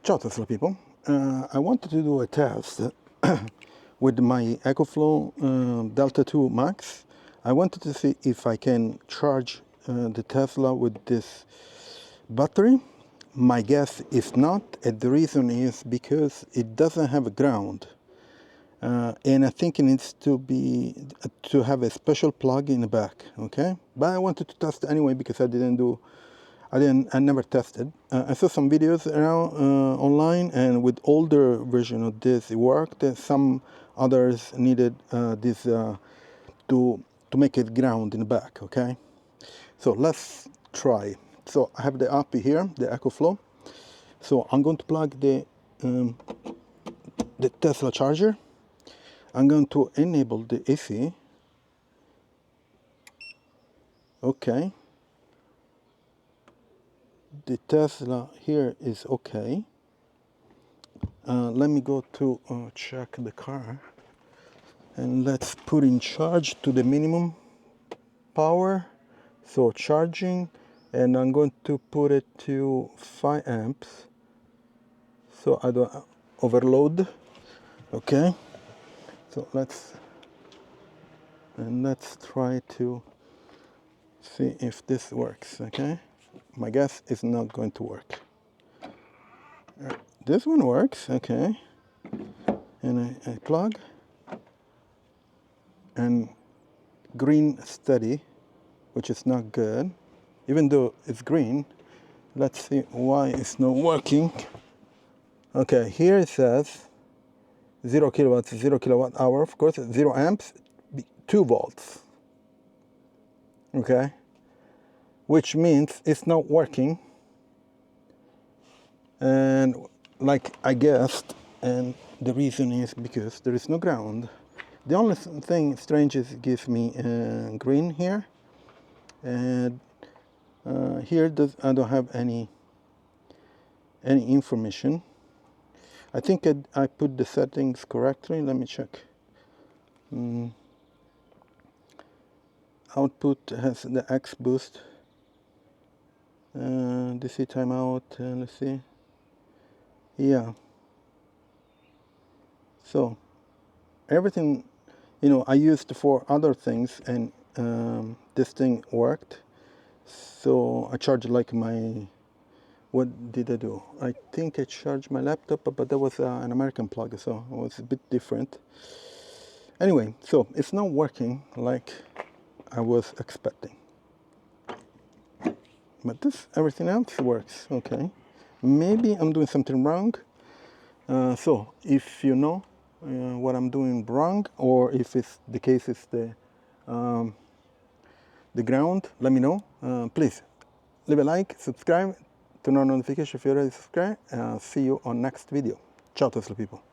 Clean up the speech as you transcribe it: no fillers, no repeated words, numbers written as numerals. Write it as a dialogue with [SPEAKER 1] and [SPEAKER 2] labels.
[SPEAKER 1] Ciao Tesla people, I wanted to do a test with my EcoFlow Delta2 MAX. I wanted to see if I can charge the Tesla with this battery. My guess is not, and the reason is because it doesn't have a ground. And I think it needs to have a special plug in the back, okay? But I wanted to test anyway because I never tested. I saw some videos around online, and with older version of this it worked. Some others needed this to make it ground in the back, okay? So let's try. So I have the API here, the EcoFlow. So I'm going to plug the Tesla charger. I'm going to enable the AC. Okay. The Tesla here is okay. Let me go to check the car, and let's put in charge to the minimum power. So charging, and I'm going to put it to 5 amps so I don't overload. Okay, so let's try to see if this works. Okay, my guess is not going to work. This one works, okay, and I plug, and green steady, which is not good, even though it's green. Let's see why it's not working. Okay, here it says 0 kilowatts, 0 kilowatt hour, of course, 0 amps, 2 volts, okay, which means it's not working, and like I guessed, and the reason is because there is no ground. The only thing strange is it gives me green here, and here I don't have any information. I think I put the settings correctly. Let me check. Output has the X boost, DC timeout, let's see. Yeah, so everything, I used for other things, and this thing worked. So I charged like what did I do? I think I charged my laptop, but that was an American plug, so it was a bit different. Anyway, so it's not working like I was expecting. But everything else works, okay. Maybe I'm doing something wrong. So if you know what I'm doing wrong, or if it's the case is the ground, let me know. Please leave a like, subscribe, turn on notification if you already subscribed. See you on next video. Ciao Tesla people.